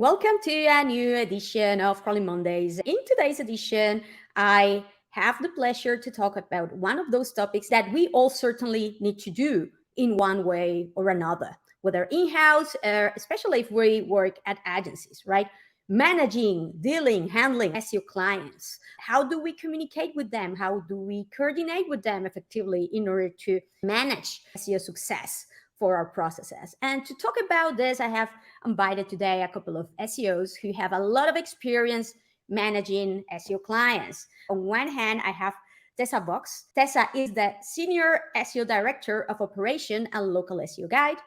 Welcome to a new edition of Crawling Mondays. In today's edition, I have the pleasure to talk about one of those topics that we all certainly need to do in one way or another, whether in-house, especially if we work at agencies, right? Managing, dealing, handling SEO clients. How do we communicate with them? How do we coordinate with them effectively in order to manage SEO success for our processes? And to talk about this, I have invited today a couple of SEOs who have a lot of experience managing SEO clients. On one hand, I have Tessa Voecks. Tessa is the Senior SEO Director of Operation and Local SEO Guide.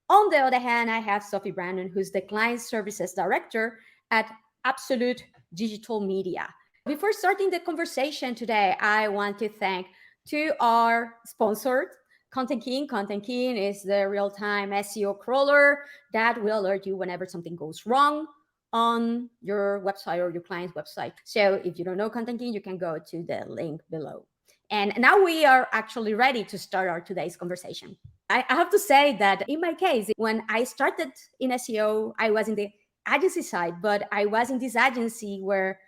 On the other hand, I have Sophie Brannon, who's the Client Services Director at Absolute Digital Media. Before starting the conversation today, I want to thank to our sponsor, Content King. Content King is the real-time SEO crawler that will alert you whenever something goes wrong on your website or your client's website. So if you don't know Content King, you can go to the link below. And now we are actually ready to start our today's conversation. I have to say that in my case, when I started in SEO, I was in the agency side, but I was in this agency where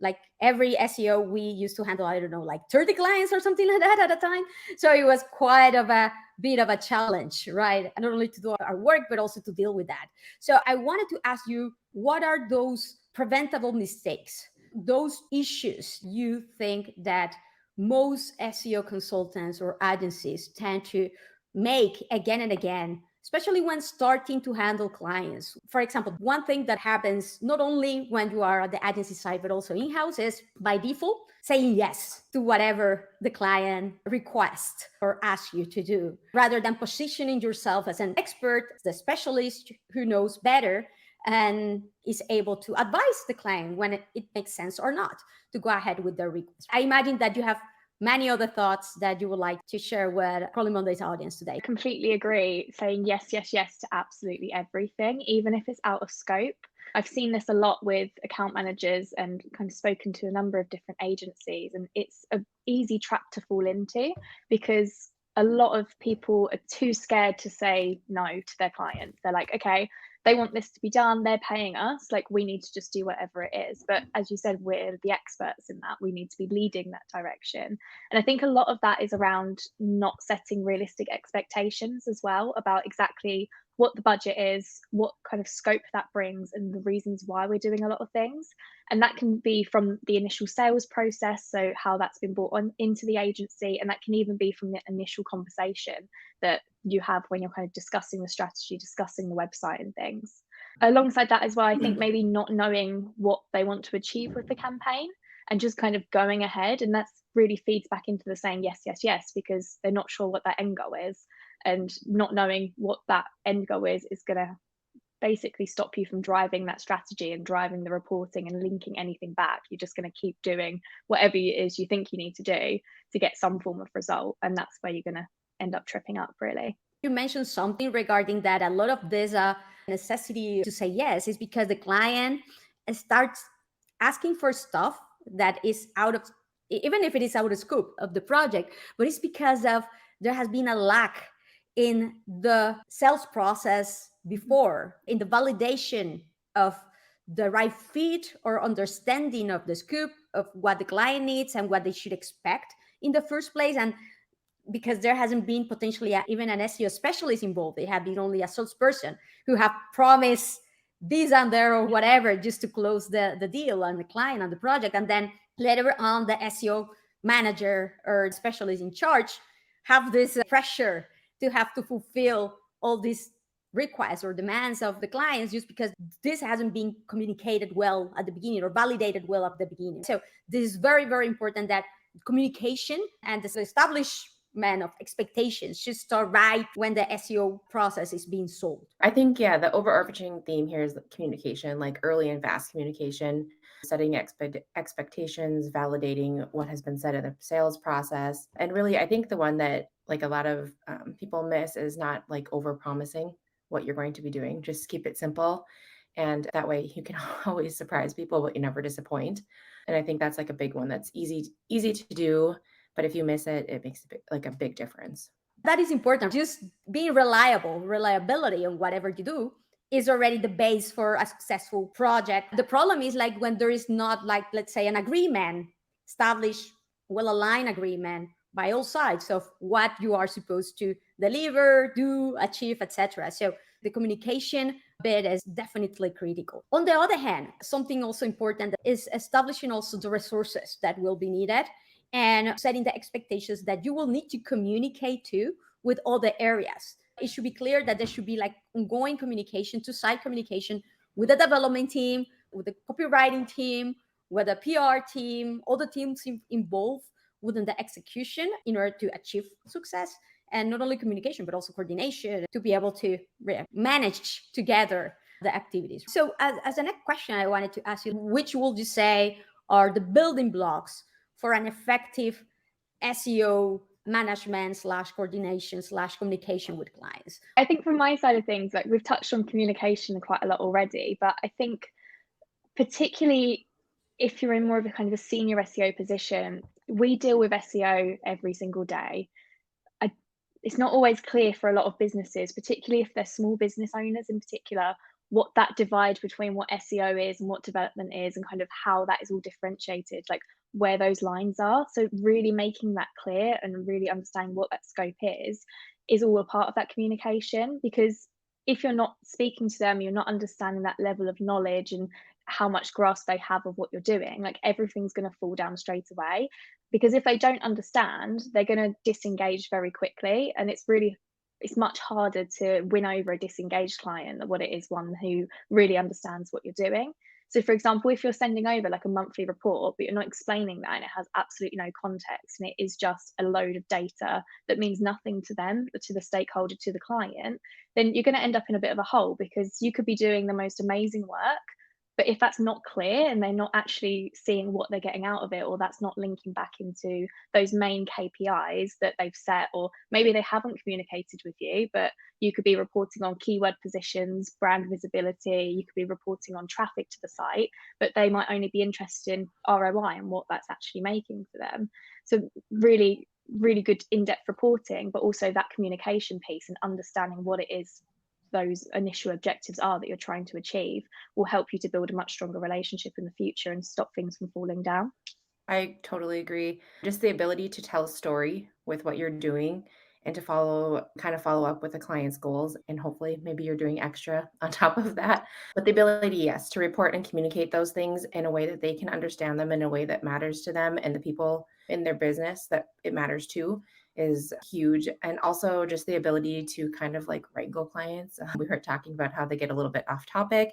like every SEO we used to handle, I don't know, like 30 clients or something like that at a time. So it was quite of a bit of a challenge, right? Not only to do our work, but also to deal with that. So I wanted to ask you, what are those preventable mistakes, those issues you think that most SEO consultants or agencies tend to make again and again, especially when starting to handle clients? For example, one thing that happens not only when you are at the agency side, but also in-house is by default saying yes to whatever the client requests or asks you to do, rather than positioning yourself as an expert, the specialist who knows better and is able to advise the client when it makes sense or not to go ahead with their request. I imagine that you have many other thoughts that you would like to share with Crawling Mondays audience today. I completely agree. Saying yes, yes, yes to absolutely everything, even if it's out of scope. I've seen this a lot with account managers and kind of spoken to a number of different agencies, and it's an easy trap to fall into because a lot of people are too scared to say no to their clients. They're like, okay, they want this to be done, they're paying us, like we need to just do whatever it is. But as you said, we're the experts in that. We need to be leading that direction. And I think a lot of that is around not setting realistic expectations as well about exactly what the budget is, what kind of scope that brings, and the reasons why we're doing a lot of things. And that can be from the initial sales process, so how that's been brought on into the agency, and that can even be from the initial conversation that you have when you're kind of discussing the strategy, discussing the website and things. Alongside that as well, I think maybe not knowing what they want to achieve with the campaign and just kind of going ahead. And that's really feeds back into the saying yes, yes, yes, because they're not sure what that end goal is. And not knowing what that end goal is going to basically stop you from driving that strategy and driving the reporting and linking anything back. You're just going to keep doing whatever it is you think you need to do to get some form of result. And that's where you're going to end up tripping up, really. You mentioned something regarding that. A lot of this necessity to say yes is because the client starts asking for stuff that is out of, even if it is out of scope of the project, but it's because of there has been a lack in the sales process before, in the validation of the right fit or understanding of the scope of what the client needs and what they should expect in the first place. And because there hasn't been potentially even an SEO specialist involved, they have been only a salesperson who have promised this and there or whatever just to close the deal on the client on the project. And then later on, the SEO manager or specialist in charge have this pressure to have to fulfill all these requests or demands of the clients just because this hasn't been communicated well at the beginning or validated well at the beginning. So this is very, very important that communication and the establishment of expectations should start right when the SEO process is being sold. I think, yeah, the overarching theme here is communication, like early and fast communication, setting expectations, validating what has been said in the sales process. And really, I think the one that like a lot of people miss is not like over promising what you're going to be doing. Just keep it simple. And that way you can always surprise people, but you never disappoint. And I think that's like a big one that's easy to do. But if you miss it, it makes like a big difference. That is important. Just being reliability on whatever you do is already the base for a successful project. The problem is like when there is not like, let's say, an agreement, established, well-aligned agreement by all sides of what you are supposed to deliver, do, achieve, etc. So the communication bit is definitely critical. On the other hand, something also important is establishing also the resources that will be needed and setting the expectations that you will need to communicate to with other areas. It should be clear that there should be like ongoing communication, two-side communication with the development team, with the copywriting team, with the PR team, all the teams involved within the execution in order to achieve success. And not only communication, but also coordination to be able to manage together the activities. So as a next question, I wanted to ask you, which would you say are the building blocks for an effective SEO management / coordination / communication with clients? I think from my side of things, like we've touched on communication quite a lot already, but I think particularly if you're in more of a kind of a senior SEO position, we deal with SEO every single day. It's not always clear for a lot of businesses, particularly if they're small business owners in particular, what that divide between what SEO is and what development is, and kind of how that is all differentiated, like where those lines are. So really making that clear and really understanding what that scope is all a part of that communication. Because if you're not speaking to them, you're not understanding that level of knowledge and how much grasp they have of what you're doing, like everything's going to fall down straight away. Because if they don't understand, they're going to disengage very quickly, and it's much harder to win over a disengaged client than what it is one who really understands what you're doing. So for example, if you're sending over like a monthly report but you're not explaining that and it has absolutely no context and it is just a load of data that means nothing to them, to the stakeholder, to the client, then you're going to end up in a bit of a hole, because you could be doing the most amazing work, but if that's not clear and they're not actually seeing what they're getting out of it, or that's not linking back into those main KPIs that they've set, or maybe they haven't communicated with you, but you could be reporting on keyword positions, brand visibility, you could be reporting on traffic to the site, but they might only be interested in ROI and what that's actually making for them. So really, really good in-depth reporting, but also that communication piece and understanding what it is those initial objectives are that you're trying to achieve will help you to build a much stronger relationship in the future and stop things from falling down. I totally agree. Just the ability to tell a story with what you're doing and to follow up with the client's goals. And hopefully maybe you're doing extra on top of that. But the ability, yes, to report and communicate those things in a way that they can understand them in a way that matters to them and the people in their business that it matters to is huge. And also just the ability to kind of like wrangle clients. We were talking about how they get a little bit off topic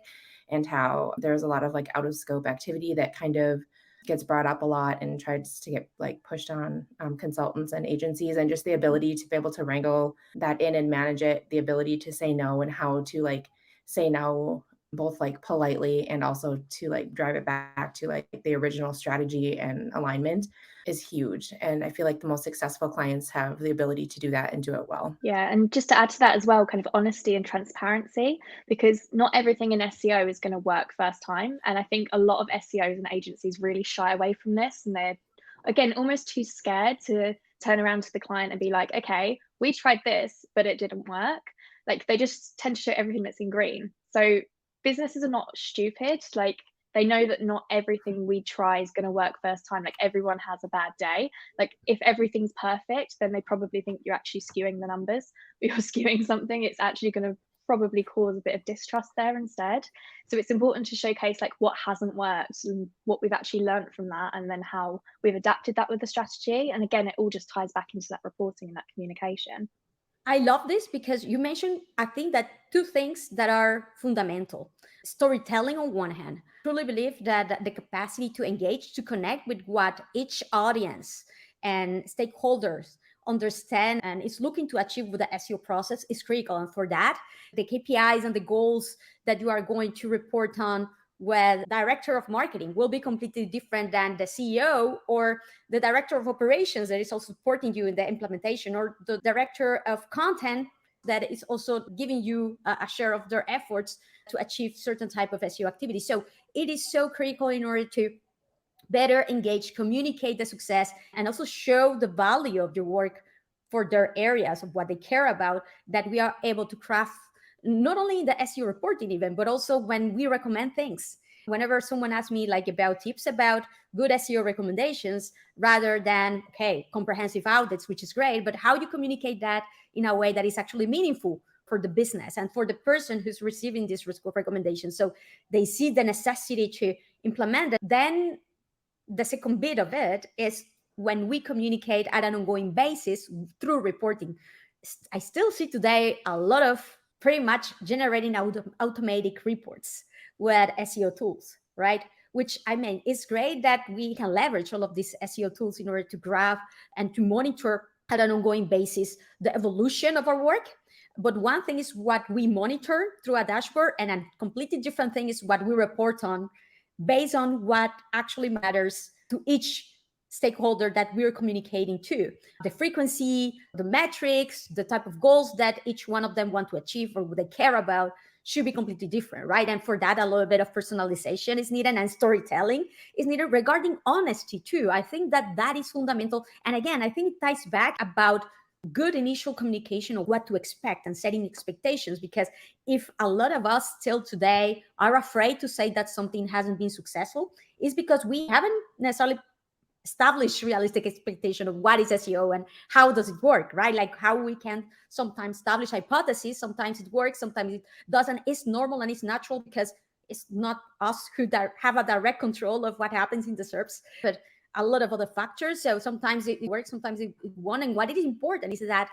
and how there's a lot of like out of scope activity that kind of gets brought up a lot and tries to get like pushed on consultants and agencies, and just the ability to be able to wrangle that in and manage it, the ability to say no and how to like say no both like politely and also to like drive it back to like the original strategy and alignment is huge. And I feel like the most successful clients have the ability to do that and do it well. Yeah, and just to add to that as well, kind of honesty and transparency, because not everything in SEO is going to work first time. And I think a lot of SEOs and agencies really shy away from this, and they're, again, almost too scared to turn around to the client and be like, okay, we tried this, but it didn't work. Like they just tend to show everything that's in green. So businesses are not stupid. Like they know that not everything we try is going to work first time. Like everyone has a bad day. Like if everything's perfect, then they probably think you're actually skewing the numbers, or you're skewing something. It's actually going to probably cause a bit of distrust there instead. So it's important to showcase like what hasn't worked and what we've actually learned from that, and then how we've adapted that with the strategy. And again, it all just ties back into that reporting and that communication. I love this because you mentioned, I think, that two things that are fundamental. Storytelling on one hand. I truly believe that the capacity to engage, to connect with what each audience and stakeholders understand and is looking to achieve with the SEO process is critical. And for that, the KPIs and the goals that you are going to report on with director of marketing will be completely different than the CEO or the director of operations that is also supporting you in the implementation, or the director of content that is also giving you a share of their efforts to achieve certain type of SEO activity. So it is so critical in order to better engage, communicate the success, and also show the value of your work for their areas of what they care about, that we are able to craft not only in the SEO reporting even, but also when we recommend things. Whenever someone asks me like about tips about good SEO recommendations, rather than, okay, comprehensive audits, which is great, but how you communicate that in a way that is actually meaningful for the business and for the person who's receiving this recommendation. So they see the necessity to implement it. Then the second bit of it is when we communicate at an ongoing basis through reporting. I still see today a lot of pretty much generating automatic reports with SEO tools, right? Which, I mean, it's great that we can leverage all of these SEO tools in order to graph and to monitor at an ongoing basis the evolution of our work. But one thing is what we monitor through a dashboard, and a completely different thing is what we report on based on what actually matters to each stakeholder that we're communicating to. The frequency, the metrics, the type of goals that each one of them want to achieve or what they care about should be completely different, right? And for that, a little bit of personalization is needed, and storytelling is needed regarding honesty too. I think that that is fundamental. And again, I think it ties back about good initial communication of what to expect and setting expectations, because if a lot of us still today are afraid to say that something hasn't been successful, is because we haven't necessarily established realistic expectation of what is SEO and how does it work, right? Like how we can sometimes establish hypotheses, sometimes it works, sometimes it doesn't. It's normal and it's natural because it's not us who have a direct control of what happens in the SERPs, but a lot of other factors. So sometimes it works, sometimes it won't. And what is important is that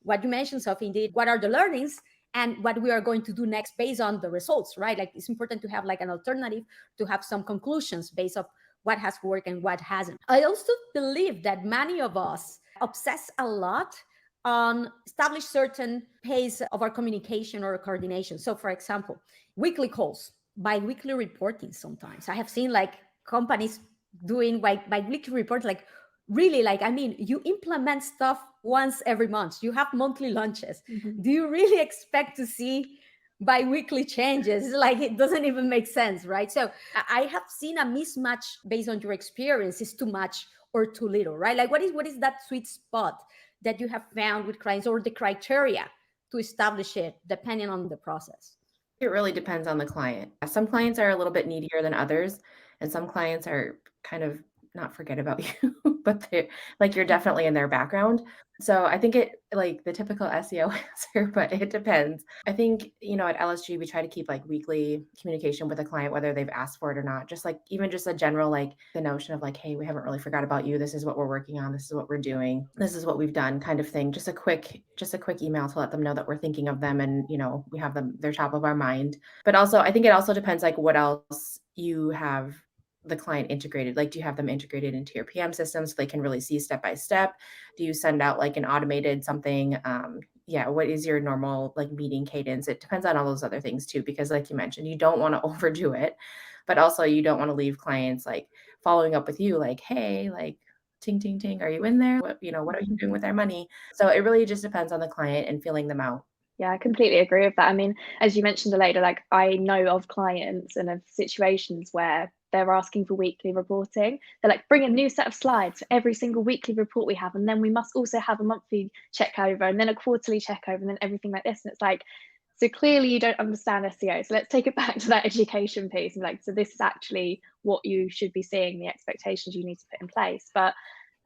what you mentioned, Sophie, indeed, what are the learnings and what we are going to do next based on the results, right? Like it's important to have like an alternative, to have some conclusions based on what has worked and what hasn't. I also believe that many of us obsess a lot on establish certain pace of our communication or coordination. So for example, weekly calls, bi-weekly reporting. Sometimes I have seen like companies doing like bi-weekly reports, like really, like, I mean, you implement stuff once every month, you have monthly lunches. Do you really expect to see bi-weekly changes? Like it doesn't even make sense, right? So I have seen a mismatch based on your experience. Is too much or too little, right? Like what is that sweet spot that you have found with clients, or the criteria to establish it depending on the process? It really depends on the client. Some clients are a little bit needier than others, and some clients are kind of not forget about you, but they're like you're definitely in their background. So I think it like the typical SEO answer, but it depends. I think, at LSG, we try to keep like weekly communication with a client, whether they've asked for it or not. Just like even just a general, like the notion of like, hey, we haven't really forgot about you. This is what we're working on. This is what we're doing. This is what we've done kind of thing. Just a quick email to let them know that we're thinking of them and, we have them, they're top of our mind. But also, I think it also depends like what else you have the client integrated. Like, do you have them integrated into your PM system so they can really see step by step? Do you send out like an automated something? What is your normal like meeting cadence? It depends on all those other things too, because like you mentioned, you don't want to overdo it, but also you don't want to leave clients like following up with you like, hey, like ting, ting, ting, are you in there? What are you doing with our money? So it really just depends on the client and feeling them out. Yeah, I completely agree with that. I mean, as you mentioned later, like I know of clients and of situations where they're asking for weekly reporting. They're like, bring a new set of slides for every single weekly report we have. And then we must also have a monthly check over and then a quarterly check over and then everything like this. And it's like, so clearly you don't understand SEO. So let's take it back to that education piece. And like, so this is actually what you should be seeing, the expectations you need to put in place. But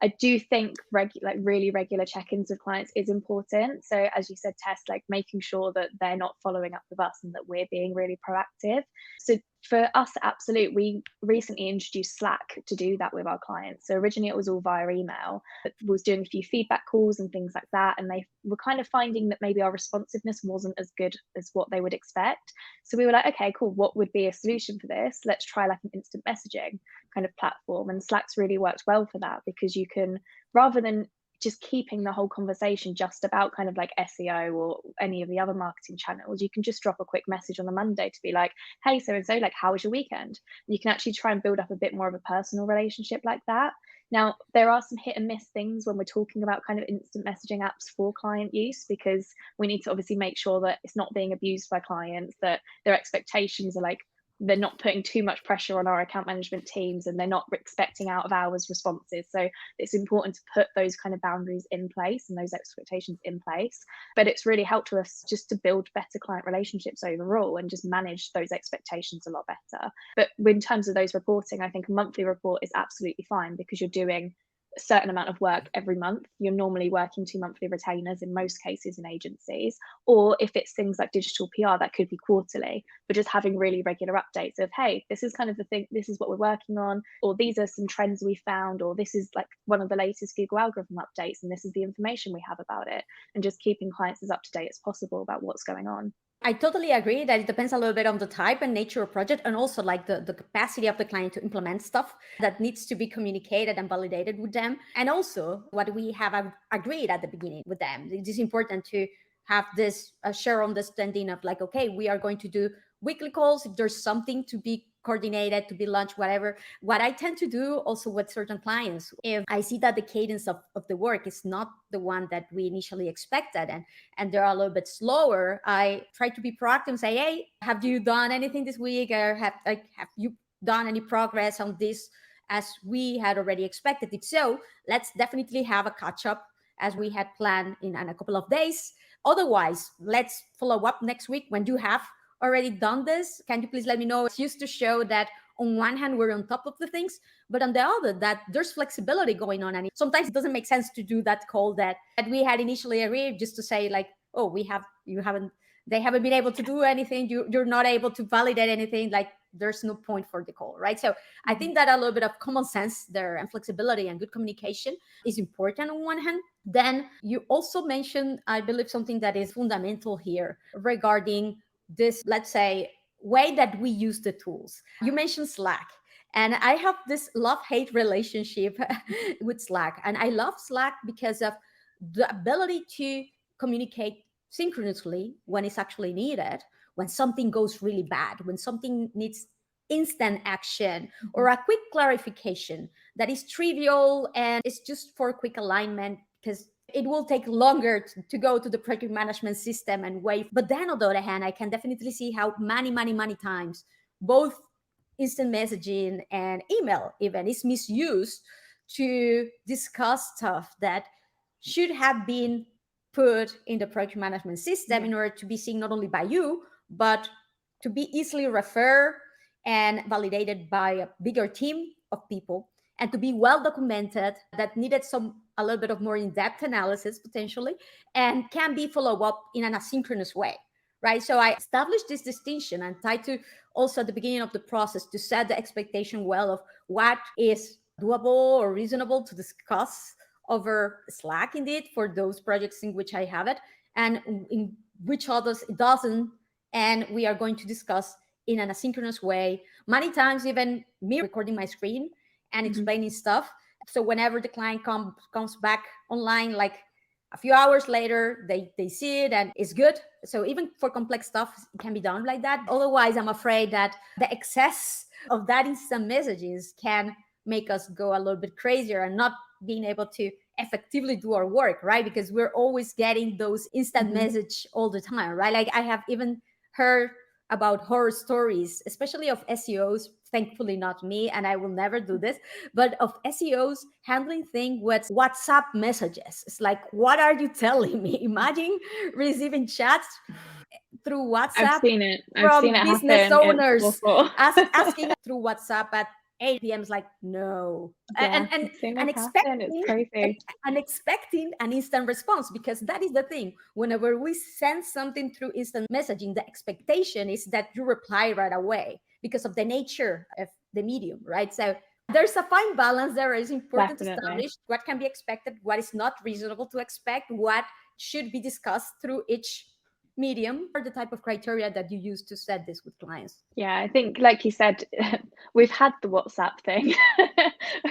I do think really regular check-ins with clients is important. So as you said, Tess, like making sure that they're not following up with us and that we're being really proactive. So for us at Absolute, we recently introduced Slack to do that with our clients. So originally it was all via email, but was doing a few feedback calls and things like that. And they were kind of finding that maybe our responsiveness wasn't as good as what they would expect. So we were like, okay, cool. What would be a solution for this? Let's try like an instant messaging kind of platform. And Slack's really worked well for that, because you can, rather than just keeping the whole conversation just about kind of like SEO or any of the other marketing channels, you can just drop a quick message on a Monday to be like, hey, so-and-so, like, how was your weekend? And you can actually try and build up a bit more of a personal relationship like that. Now, there are some hit and miss things when we're talking about kind of instant messaging apps for client use, because we need to obviously make sure that it's not being abused by clients, that their expectations are like they're not putting too much pressure on our account management teams, and they're not expecting out of hours responses. So it's important to put those kind of boundaries in place and those expectations in place. But it's really helped us just to build better client relationships overall and just manage those expectations a lot better. But in terms of those reporting, I think a monthly report is absolutely fine, because you're doing a certain amount of work every month. You're normally working to monthly retainers in most cases in agencies, or if it's things like digital PR, that could be quarterly, but just having really regular updates of, hey, this is kind of the thing, this is what we're working on, or these are some trends we found, or this is like one of the latest Google algorithm updates and this is the information we have about it, and just keeping clients as up to date as possible about what's going on. I totally agree that it depends a little bit on the type and nature of project, and also like the capacity of the client to implement stuff that needs to be communicated and validated with them. And also what we have agreed at the beginning with them. It is important to have this shared understanding of like, okay, we are going to do weekly calls. If there's something to be coordinated, to be launched, whatever. What I tend to do also with certain clients, if I see that the cadence of the work is not the one that we initially expected, and they're a little bit slower, I try to be proactive and say, hey, have you done anything this week? Or have you done any progress on this as we had already expected it? So let's definitely have a catch up as we had planned in a couple of days. Otherwise, let's follow up next week when you have already done this. Can you please let me know? It's used to show that on one hand, we're on top of the things, but on the other, that there's flexibility going on. And sometimes it doesn't make sense to do that call that we had initially agreed, just to say like, oh, they haven't been able to do anything. You're not able to validate anything. Like there's no point for the call, right? So I think that a little bit of common sense there and flexibility and good communication is important on one hand. Then you also mentioned, I believe, something that is fundamental here regarding this, let's say, way that we use the tools. You mentioned Slack, and I have this love-hate relationship with Slack. And I love Slack because of the ability to communicate synchronously when it's actually needed, when something goes really bad, when something needs instant action or a quick clarification that is trivial and it's just for quick alignment, because it will take longer to go to the project management system and wait. But then on the other hand, I can definitely see how many times both instant messaging and email even is misused to discuss stuff that should have been put in the project management system in order to be seen not only by you, but to be easily referred and validated by a bigger team of people, and to be well documented, that needed a little bit of more in-depth analysis potentially, and can be followed up in an asynchronous way, right? So I established this distinction and tried to also at the beginning of the process to set the expectation well of what is doable or reasonable to discuss over Slack indeed for those projects in which I have it, and in which others it doesn't. And we are going to discuss in an asynchronous way, many times even me recording my screen and explaining stuff. So whenever the client comes back online, like a few hours later, they see it and it's good. So even for complex stuff, it can be done like that. Otherwise, I'm afraid that the excess of that instant messages can make us go a little bit crazier and not being able to effectively do our work, right? Because we're always getting those instant message all the time, right? Like I have even heard about horror stories, especially of SEOs, thankfully not me, and I will never do this, but of SEOs handling things with WhatsApp messages. It's like, what are you telling me? Imagine receiving chats through WhatsApp I've seen it business happen. owners asking through WhatsApp at 8 p.m. It's like, no. And expecting an instant response, because that is the thing. Whenever we send something through instant messaging, the expectation is that you reply right away because of the nature of the medium, right? So there's a fine balance there. It's important to establish what can be expected, what is not reasonable to expect, what should be discussed through each medium, or the type of criteria that you use to set this with clients. Yeah, I think, like you said, we've had the WhatsApp thing.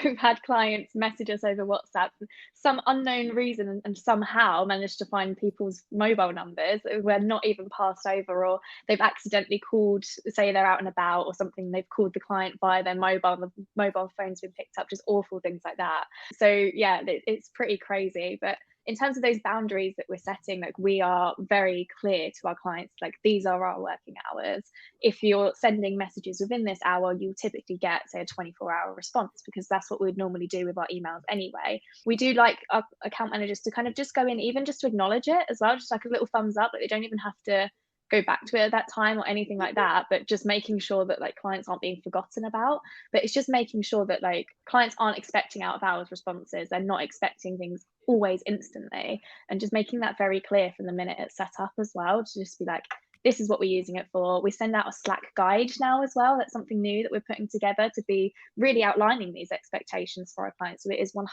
We've had clients message us over WhatsApp for some unknown reason, and somehow managed to find people's mobile numbers were not even passed over, or they've accidentally called, say they're out and about or something, they've called the client via their mobile, the mobile phone's been picked up, just awful things like that. So yeah, it's pretty crazy. But in terms of those boundaries that we're setting, like we are very clear to our clients, like these are our working hours. If you're sending messages within this hour, you'll typically get, say, a 24-hour response, because that's what we'd normally do with our emails anyway. We do like our account managers to kind of just go in, even just to acknowledge it as well, just like a little thumbs up. Like they don't even have to go back to it at that time or anything like that, but just making sure that like clients aren't being forgotten about. But it's just making sure that like clients aren't expecting out of hours responses. They're not expecting things always instantly, and just making that very clear from the minute it's set up as well, to just be like, this is what we're using it for. We send out a Slack guide now as well. That's something new that we're putting together to be really outlining these expectations for our clients. So it is 100%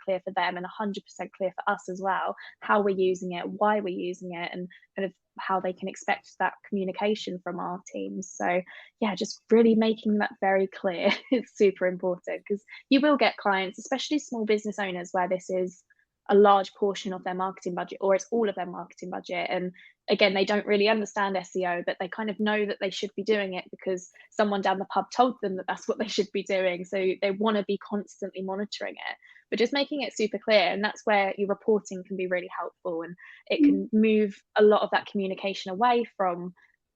clear for them and 100% clear for us as well, how we're using it, why we're using it, and kind of how they can expect that communication from our teams. So yeah, just really making that very clear is super important, because you will get clients, especially small business owners, where this is a large portion of their marketing budget, or it's all of their marketing budget. And again, they don't really understand SEO, but they kind of know that they should be doing it because someone down the pub told them that that's what they should be doing. So they want to be constantly monitoring it, but just making it super clear. And that's where your reporting can be really helpful, and it can move a lot of that communication away from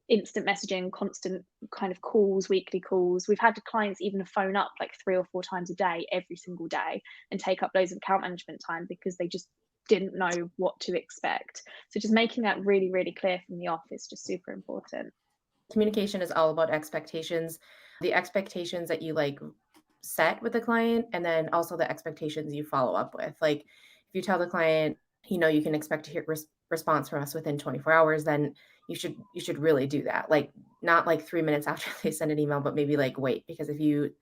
instant messaging, constant kind of calls, weekly calls. We've had clients even phone up like 3 or 4 times a day, every single day, and take up loads of account management time because they just didn't know what to expect. So just making that really, really clear from the off is just super important. Communication is all about expectations, the expectations that you like set with the client, and then also the expectations you follow up with. Like if you tell the client, you can expect to hear response from us within 24 hours, then you should really do that. Like not like 3 minutes after they send an email, but maybe like wait, because if you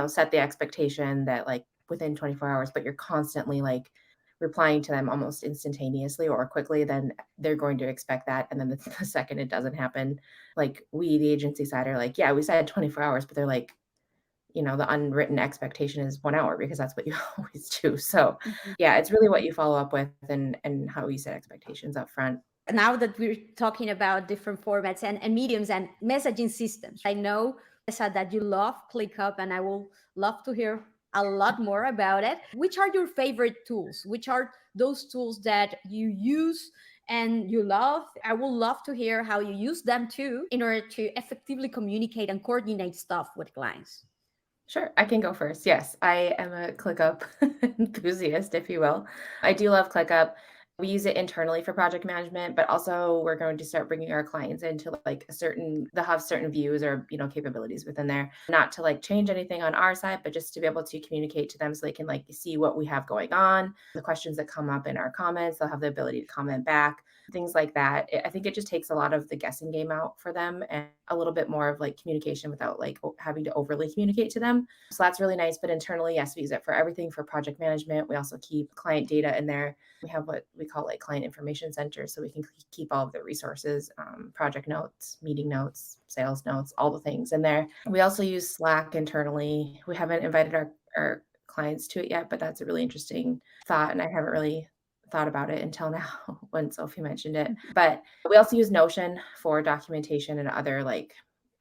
set the expectation that like within 24 hours, but you're constantly like replying to them almost instantaneously or quickly, then they're going to expect that. And then the second it doesn't happen, like we, the agency side, are like, yeah, we said 24 hours, but they're like, the unwritten expectation is 1 hour because that's what you always do. So yeah, it's really what you follow up with and how you set expectations up front. Now that we're talking about different formats and mediums and messaging systems, I know, Tessa, that you love ClickUp, and I will love to hear a lot more about it. Which are your favorite tools? Which are those tools that you use and you love? I would love to hear how you use them too in order to effectively communicate and coordinate stuff with clients. Sure, I can go first. Yes, I am a ClickUp enthusiast, if you will. I do love ClickUp. We use it internally for project management, but also we're going to start bringing our clients into like they'll have certain views or, capabilities within there, not to like change anything on our side, but just to be able to communicate to them so they can like see what we have going on, the questions that come up in our comments, they'll have the ability to comment back, things like that. I think it just takes a lot of the guessing game out for them and a little bit more of like communication without like having to overly communicate to them. So that's really nice. But internally, yes, we use it for everything for project management. We also keep client data in there. We have what we call like client information center, so we can keep all of the resources, project notes, meeting notes, sales notes, all the things in there. We also use Slack internally. We haven't invited our clients to it yet, but that's a really interesting thought, and I haven't really thought about it until now when Sophie mentioned it. But we also use Notion for documentation and other like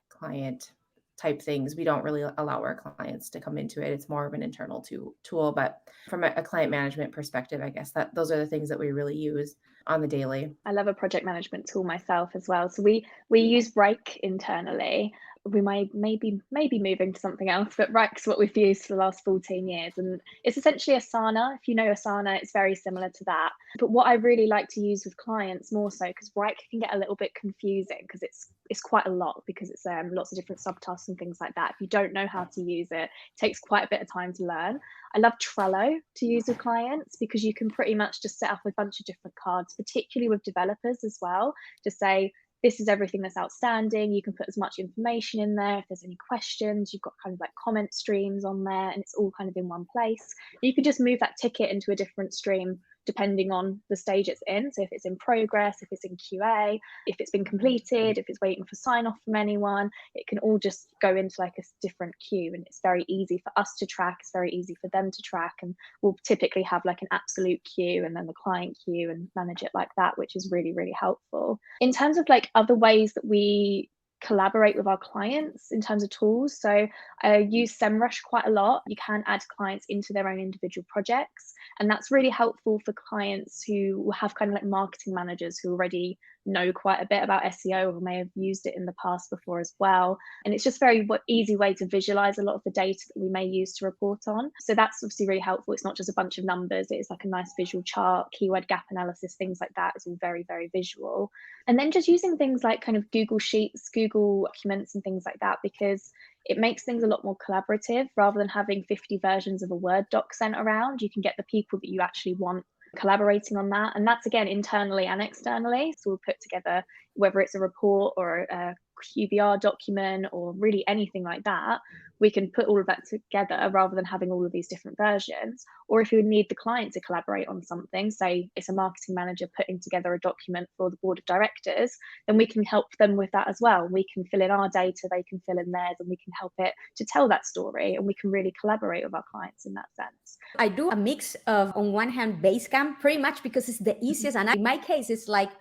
client type things. We don't really allow our clients to come into it. It's more of an internal tool. But from a client management perspective, I guess that those are the things that we really use on the daily. I love a project management tool myself as well. So we use Voecks internally. We might maybe moving to something else, but Voecks what we've used for the last 14 years. And it's essentially Asana. If you know Asana, it's very similar to that. But what I really like to use with clients more so, because Voecks can get a little bit confusing because it's quite a lot, because it's lots of different subtasks and things like that. If you don't know how to use it, it takes quite a bit of time to learn. I love Trello to use with clients because you can pretty much just set up a bunch of different cards, particularly with developers as well, to say, this is everything that's outstanding. You can put as much information in there. If there's any questions, you've got kind of like comment streams on there, and it's all kind of in one place. You can just move that ticket into a different stream depending on the stage it's in. So if it's in progress, if it's in QA, if it's been completed, if it's waiting for sign off from anyone, it can all just go into like a different queue, and it's very easy for us to track. It's very easy for them to track, and we'll typically have like an absolute queue and then the client queue and manage it like that, which is really, really helpful. In terms of like other ways that we collaborate with our clients in terms of tools. So I use SEMrush quite a lot. You can add clients into their own individual projects, and that's really helpful for clients who have kind of like marketing managers who already know quite a bit about SEO or may have used it in the past before as well. And it's just very easy way to visualize a lot of the data that we may use to report on. So that's obviously really helpful. It's not just a bunch of numbers, it's like a nice visual chart, keyword gap analysis, things like that. It's all very, very visual. And then just using things like kind of Google Sheets, Google Documents and things like that, because it makes things a lot more collaborative. Rather than having 50 versions of a Word doc sent around, you can get the people that you actually want collaborating on that. And that's again internally and externally. So we'll put together, whether it's a report or a QBR document or really anything like that, we can put all of that together rather than having all of these different versions. Or if you need the client to collaborate on something, say it's a marketing manager putting together a document for the board of directors, then we can help them with that as well. We can fill in our data, they can fill in theirs, and we can help it to tell that story, and we can really collaborate with our clients in that sense. I do a mix of, on one hand, Basecamp, pretty much because it's the easiest. And in my case, it's like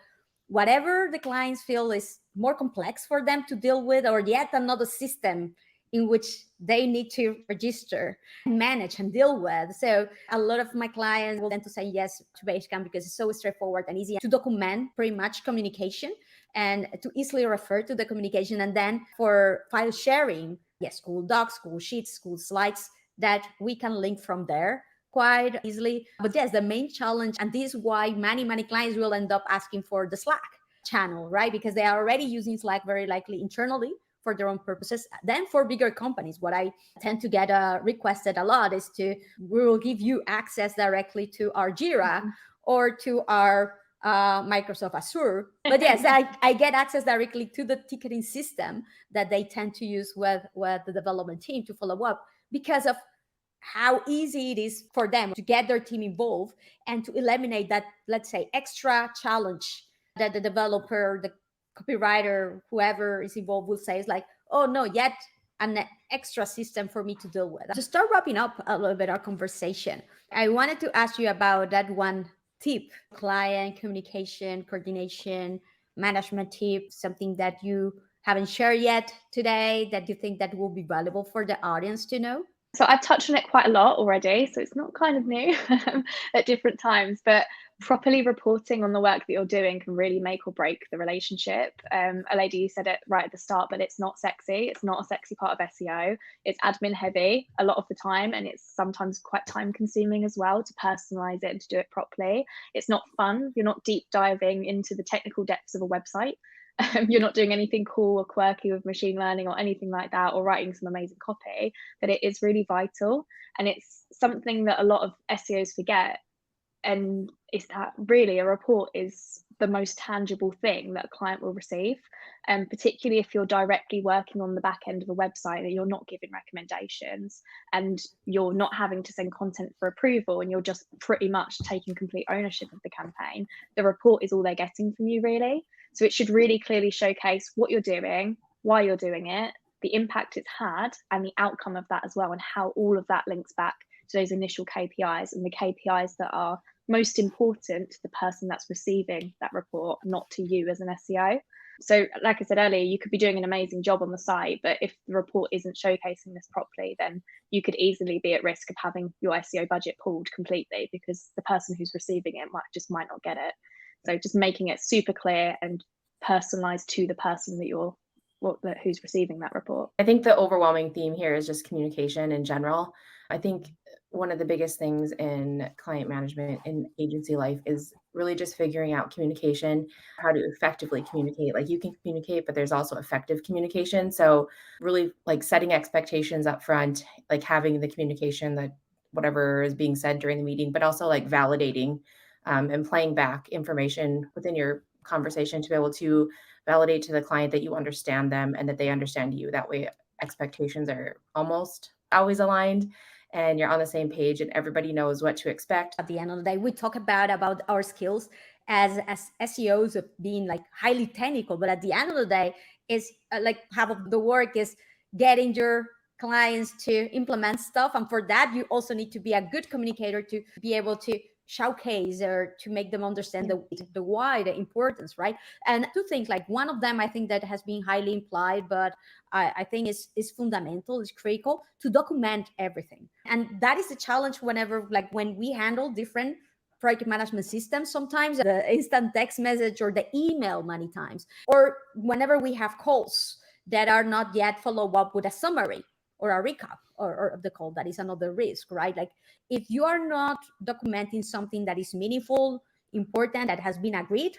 whatever the clients feel is more complex for them to deal with, or yet another system in which they need to register, manage, and deal with. So a lot of my clients will tend to say yes to Basecamp because it's so straightforward and easy to document pretty much communication and to easily refer to the communication. And then for file sharing, yes, Google Docs, Google Sheets, Google Slides, that we can link from there quite easily. But yes, the main challenge, and this is why many clients will end up asking for the Slack channel, right? Because they are already using Slack very likely internally for their own purposes. Then for bigger companies, what I tend to get requested a lot is we will give you access directly to our Jira or to our Microsoft Azure. But yes, I get access directly to the ticketing system that they tend to use with the development team to follow up, because of how easy it is for them to get their team involved and to eliminate that, let's say, extra challenge that the developer, the copywriter, whoever is involved will say is like, oh no, yet an extra system for me to deal with. To start wrapping up a little bit our conversation, I wanted to ask you about that one tip, client communication, coordination, management tip, something that you haven't shared yet today that you think that will be valuable for the audience to know. So I've touched on it quite a lot already, so it's not kind of new at different times, but properly reporting on the work that you're doing can really make or break the relationship. A lady, you said it right at the start, but it's not sexy. It's not a sexy part of SEO. It's admin heavy a lot of the time, and it's sometimes quite time consuming as well to personalize it and to do it properly. It's not fun. You're not deep diving into the technical depths of a website. You're not doing anything cool or quirky with machine learning or anything like that, or writing some amazing copy, but it is really vital. And it's something that a lot of SEOs forget. And is that really a report is the most tangible thing that a client will receive. And particularly if you're directly working on the back end of a website and you're not giving recommendations and you're not having to send content for approval and you're just pretty much taking complete ownership of the campaign, the report is all they're getting from you, really. So it should really clearly showcase what you're doing, why you're doing it, the impact it's had, and the outcome of that as well, and how all of that links back to those initial KPIs and the KPIs that are most important to the person that's receiving that report, not to you as an SEO. So like I said earlier, you could be doing an amazing job on the site, but if the report isn't showcasing this properly, then you could easily be at risk of having your SEO budget pulled completely because the person who's receiving it might not get it. So just making it super clear and personalized to the person that who's receiving that report. I think the overwhelming theme here is just communication in general. I think one of the biggest things in client management in agency life is really just figuring out communication, how to effectively communicate. Like you can communicate, but there's also effective communication. So really like setting expectations up front, like having the communication that whatever is being said during the meeting, but also like validating and playing back information within your conversation to be able to validate to the client that you understand them and that they understand you. That way expectations are almost always aligned and you're on the same page and everybody knows what to expect. At the end of the day, we talk about our skills as SEOs of being like highly technical, but at the end of the day, is like half of the work is getting your clients to implement stuff. And for that, you also need to be a good communicator to be able to showcase or to make them understand the why, the importance, right? And two things, like one of them I think that has been highly implied, but I think is fundamental, is critical, to document everything. And that is the challenge whenever, like when we handle different project management systems, sometimes the instant text message or the email many times, or whenever we have calls that are not yet follow up with a summary or a recap or of the call, that is another risk, right? Like if you are not documenting something that is meaningful, important, that has been agreed,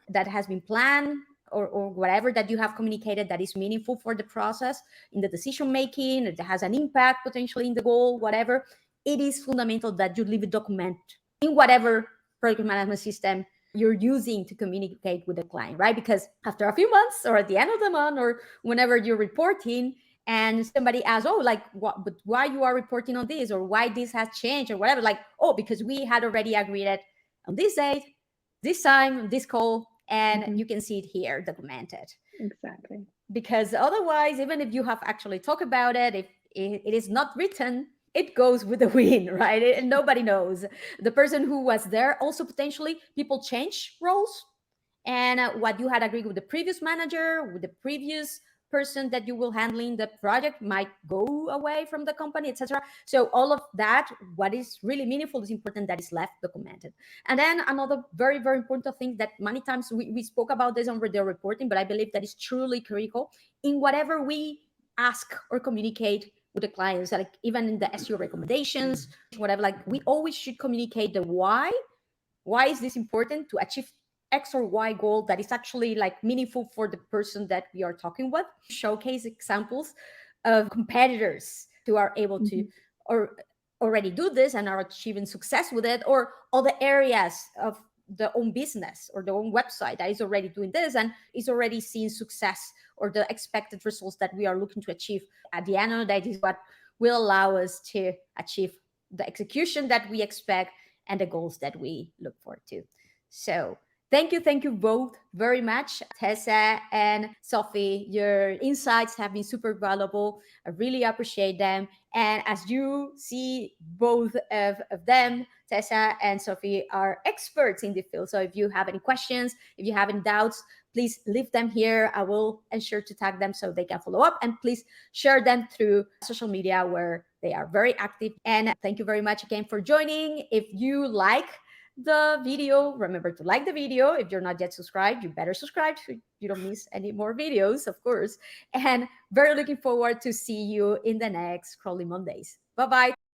that has been planned, or whatever that you have communicated that is meaningful for the process in the decision making, it has an impact potentially in the goal, whatever, it is fundamental that you leave it documented in whatever project management system you're using to communicate with the client, right? Because after a few months or at the end of the month or whenever you're reporting and somebody asks, oh, like what, but why you are reporting on this, or why this has changed or whatever, like, oh, because we had already agreed it on this date, this time, this call, and you can see it here documented. Exactly. Because otherwise, even if you have actually talked about it, if it is not written, it goes with the wind, right? And nobody knows. The person who was there, also potentially people change roles, and what you had agreed with the previous manager, with the previous person that you will handling the project might go away from the company, etc. So all of that, what is really meaningful, is important that is left documented. And then another very, very important thing that many times we spoke about this on the reporting, but I believe that is truly critical in whatever we ask or communicate with the clients, like even in the SEO recommendations, whatever, like we always should communicate the why. Why is this important to achieve X or Y goal that is actually like meaningful for the person that we are talking with? Showcase examples of competitors who are able to or already do this and are achieving success with it, or other areas of the own business or the own website that is already doing this and is already seeing success or the expected results that we are looking to achieve. At the end of the day, this is what will allow us to achieve the execution that we expect and the goals that we look forward to. So thank you both very much, Tessa and Sophie. Your insights have been super valuable. I really appreciate them. And as you see, both of them, Tessa and Sophie, are experts in the field. So if you have any questions, if you have any doubts, please leave them here. I will ensure to tag them so they can follow up. And please share them through social media where they are very active. And thank you very much again for joining. If you like the video, remember to like the video. If you're not yet subscribed, you better subscribe so you don't miss any more videos, of course. And very looking forward to see you in the next Crawling Mondays. Bye-bye.